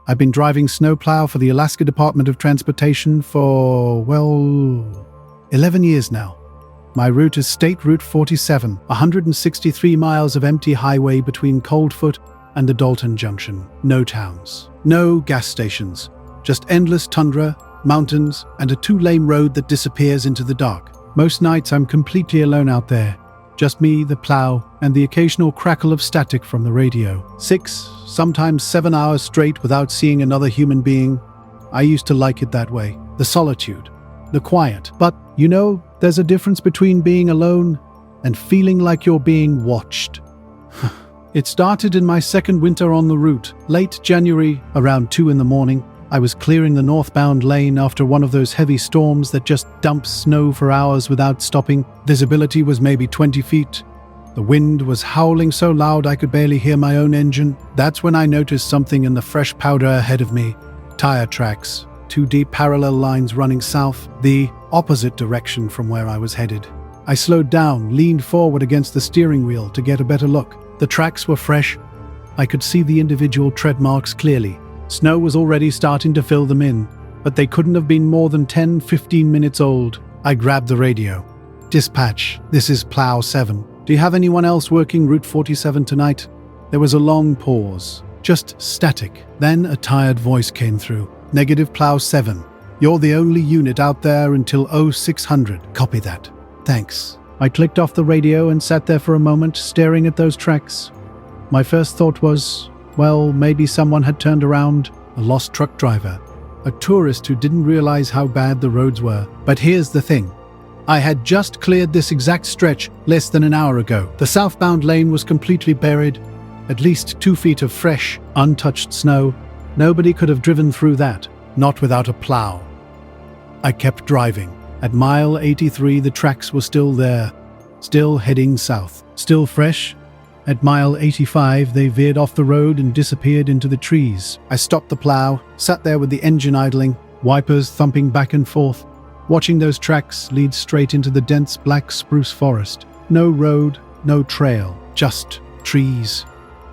I've been driving snowplow for the Alaska Department of Transportation for, 11 years now. My route is State Route 47, 163 miles of empty highway between Coldfoot and the Dalton Junction. No towns, no gas stations, just endless tundra, mountains, and a two-lane road that disappears into the dark. Most nights I'm completely alone out there. Just me, the plow, and the occasional crackle of static from the radio. 6, sometimes 7 hours straight without seeing another human being. I used to like it that way. The solitude, the quiet. But, there's a difference between being alone and feeling like you're being watched. It started in my second winter on the route. Late January, around 2 in the morning, I was clearing the northbound lane after one of those heavy storms that just dumps snow for hours without stopping. Visibility was maybe 20 feet. The wind was howling so loud I could barely hear my own engine. That's when I noticed something in the fresh powder ahead of me. Tire tracks. 2 deep parallel lines running south, the opposite direction from where I was headed. I slowed down, leaned forward against the steering wheel to get a better look. The tracks were fresh. I could see the individual tread marks clearly. Snow was already starting to fill them in, but they couldn't have been more than 10-15 minutes old. I grabbed the radio. "Dispatch, this is Plow 7. Do you have anyone else working Route 47 tonight?" There was a long pause, just static. Then a tired voice came through. "Negative Plow 7. You're the only unit out there until 0600. Copy that. Thanks." I clicked off the radio and sat there for a moment, staring at those tracks. My first thought was, maybe someone had turned around. A lost truck driver. A tourist who didn't realize how bad the roads were. But here's the thing. I had just cleared this exact stretch less than an hour ago. The southbound lane was completely buried. At least 2 feet of fresh, untouched snow. Nobody could have driven through that, not without a plow. I kept driving. At mile 83, the tracks were still there, still heading south, still fresh. At mile 85, they veered off the road and disappeared into the trees. I stopped the plow, sat there with the engine idling, wipers thumping back and forth, watching those tracks lead straight into the dense black spruce forest. No road, no trail, just trees.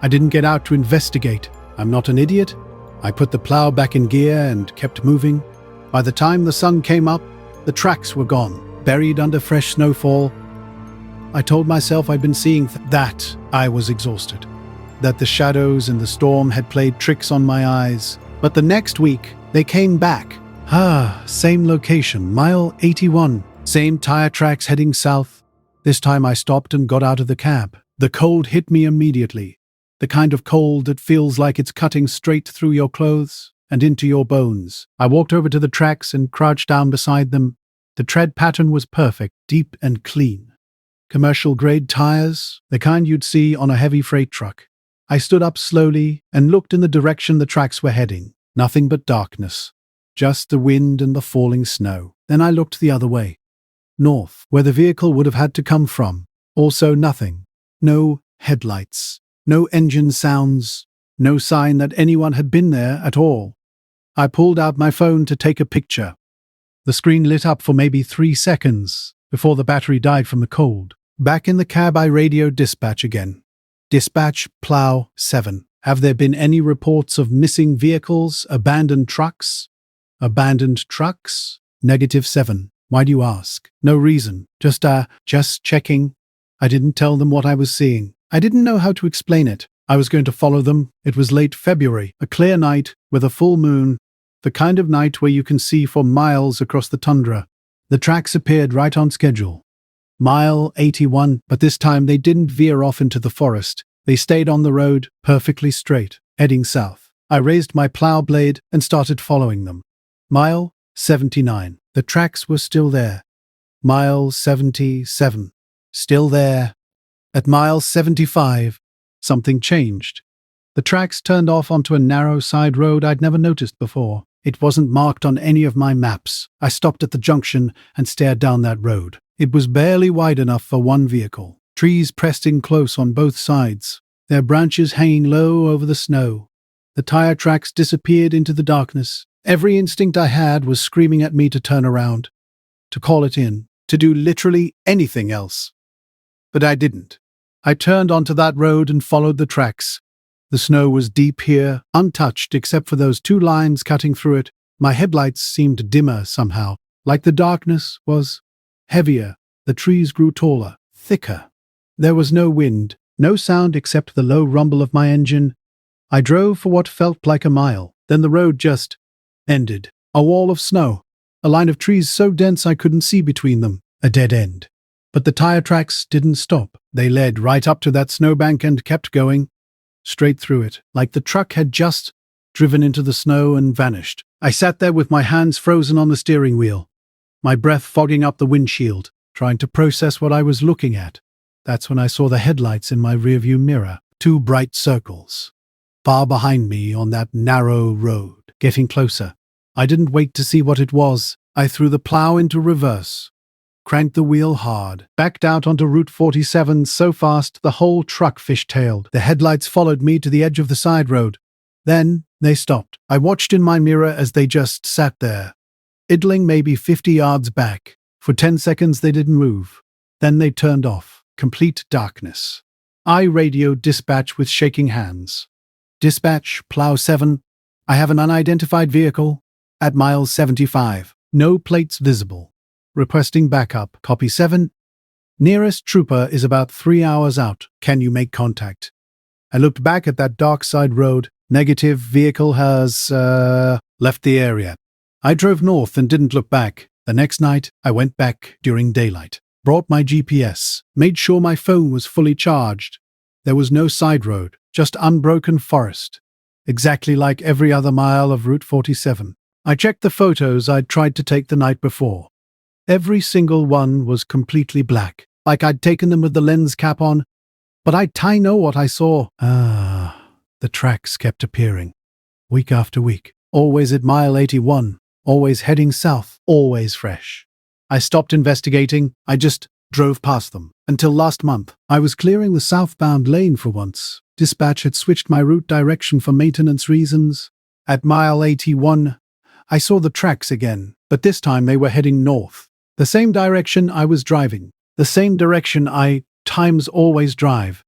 I didn't get out to investigate. I'm not an idiot. I put the plow back in gear and kept moving. By the time the sun came up, the tracks were gone, buried under fresh snowfall. I told myself I'd been seeing that I was exhausted, that the shadows and the storm had played tricks on my eyes. But the next week, they came back. Same location, mile 81. Same tire tracks heading south. This time I stopped and got out of the cab. The cold hit me immediately. The kind of cold that feels like it's cutting straight through your clothes and into your bones. I walked over to the tracks and crouched down beside them. The tread pattern was perfect, deep and clean. Commercial-grade tires, the kind you'd see on a heavy freight truck. I stood up slowly and looked in the direction the tracks were heading. Nothing but darkness. Just the wind and the falling snow. Then I looked the other way. North, where the vehicle would have had to come from. Also nothing. No headlights. No engine sounds. No sign that anyone had been there at all. I pulled out my phone to take a picture. The screen lit up for maybe 3 seconds before the battery died from the cold. Back in the cab, I radioed dispatch again. "Dispatch, Plow 7. Have there been any reports of missing vehicles, abandoned trucks?" "Abandoned trucks?" "Negative 7. Why do you ask?" "No reason. Just checking." I didn't tell them what I was seeing. I didn't know how to explain it. I was going to follow them. It was late February, a clear night with a full moon, the kind of night where you can see for miles across the tundra. The tracks appeared right on schedule. Mile 81, but this time they didn't veer off into the forest. They stayed on the road, perfectly straight, heading south. I raised my plow blade and started following them. Mile 79. The tracks were still there. Mile 77. Still there. At mile 75, something changed. The tracks turned off onto a narrow side road I'd never noticed before. It wasn't marked on any of my maps. I stopped at the junction and stared down that road. It was barely wide enough for one vehicle. Trees pressed in close on both sides, their branches hanging low over the snow. The tire tracks disappeared into the darkness. Every instinct I had was screaming at me to turn around, to call it in, to do literally anything else. But I didn't. I turned onto that road and followed the tracks. The snow was deep here, untouched except for those two lines cutting through it. My headlights seemed dimmer somehow, like the darkness was heavier. The trees grew taller, thicker. There was no wind, no sound except the low rumble of my engine. I drove for what felt like a mile. Then the road just ended. A wall of snow. A line of trees so dense I couldn't see between them. A dead end. But the tire tracks didn't stop. They led right up to that snowbank and kept going. Straight through it, like the truck had just driven into the snow and vanished. I sat there with my hands frozen on the steering wheel, my breath fogging up the windshield, trying to process what I was looking at. That's when I saw the headlights in my rearview mirror, two bright circles, far behind me on that narrow road, getting closer. I didn't wait to see what it was. I threw the plow into reverse, cranked the wheel hard, backed out onto Route 47 so fast the whole truck fishtailed. The headlights followed me to the edge of the side road. Then they stopped. I watched in my mirror as they just sat there, idling maybe 50 yards back. For 10 seconds they didn't move. Then they turned off. Complete darkness. I radioed dispatch with shaking hands. Dispatch, Plow 7. I have an unidentified vehicle at mile 75. No plates visible. Requesting backup. Copy 7. Nearest trooper is about 3 hours out. Can you make contact? I looked back at that dark side road. Negative, vehicle has, left the area. I drove north and didn't look back. The next night, I went back during daylight. Brought my GPS. Made sure my phone was fully charged. There was no side road, just unbroken forest. Exactly like every other mile of Route 47. I checked the photos I'd tried to take the night before. Every single one was completely black, like I'd taken them with the lens cap on. But I know what I saw. The tracks kept appearing. Week after week. Always at mile 81. Always heading south. Always fresh. I stopped investigating. I just drove past them. Until last month, I was clearing the southbound lane for once. Dispatch had switched my route direction for maintenance reasons. At mile 81, I saw the tracks again, but this time they were heading north. The same direction I was driving. The same direction I times always drive.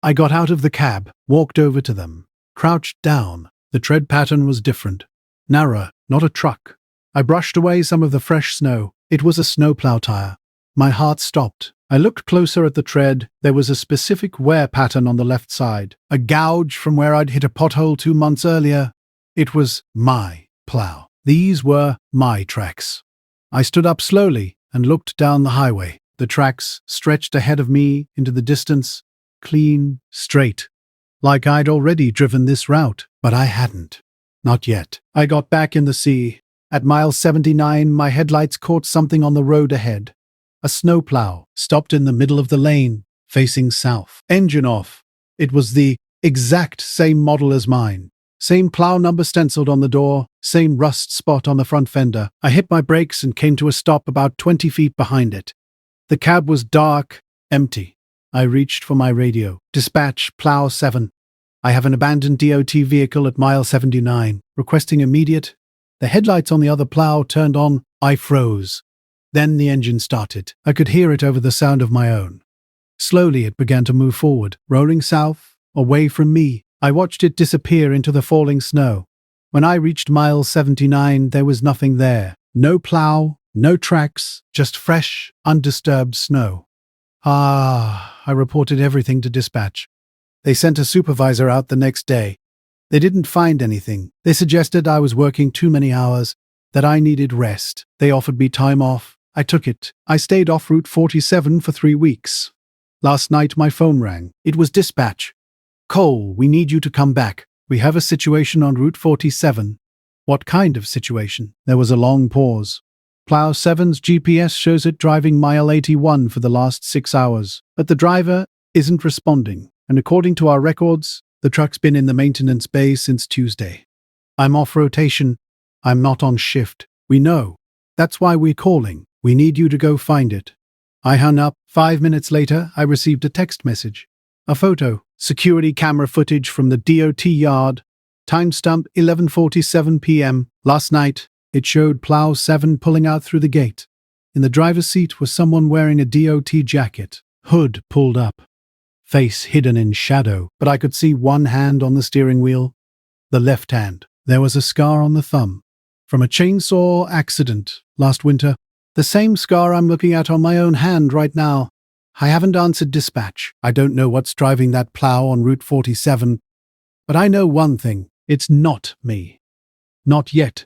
I got out of the cab, walked over to them, crouched down. The tread pattern was different. Narrow, not a truck. I brushed away some of the fresh snow. It was a snowplow tire. My heart stopped. I looked closer at the tread. There was a specific wear pattern on the left side. A gouge from where I'd hit a pothole 2 months earlier. It was my plow. These were my tracks. I stood up slowly and looked down the highway. The tracks stretched ahead of me into the distance, clean, straight. Like I'd already driven this route, but I hadn't. Not yet. I got back in the sea. At mile 79, my headlights caught something on the road ahead. A snowplow stopped in the middle of the lane, facing south. Engine off. It was the exact same model as mine. Same plow number stenciled on the door, same rust spot on the front fender. I hit my brakes and came to a stop about 20 feet behind it. The cab was dark, empty. I reached for my radio. Dispatch, Plow 7. I have an abandoned DOT vehicle at mile 79, requesting immediate. The headlights on the other plow turned on. I froze. Then the engine started. I could hear it over the sound of my own. Slowly it began to move forward, rolling south, away from me. I watched it disappear into the falling snow. When I reached mile 79, there was nothing there. No plow, no tracks, just fresh, undisturbed snow. I reported everything to dispatch. They sent a supervisor out the next day. They didn't find anything. They suggested I was working too many hours, that I needed rest. They offered me time off. I took it. I stayed off Route 47 for 3 weeks. Last night my phone rang. It was dispatch. Cole, we need you to come back. We have a situation on Route 47. What kind of situation? There was a long pause. Plow 7's GPS shows it driving mile 81 for the last 6 hours, but the driver isn't responding, and according to our records, the truck's been in the maintenance bay since Tuesday. I'm off rotation. I'm not on shift. We know. That's why we're calling. We need you to go find it. I hung up. 5 minutes later, I received a text message. A photo. Security camera footage from the DOT yard. Timestamp 11:47 p.m. Last night, it showed Plow 7 pulling out through the gate. In the driver's seat was someone wearing a DOT jacket. Hood pulled up. face hidden in shadow, but I could see one hand on the steering wheel. The left hand. There was a scar on the thumb. From a chainsaw accident last winter. The same scar I'm looking at on my own hand right now. I haven't answered dispatch. I don't know what's driving that plow on Route 47. But I know one thing. It's not me. Not yet.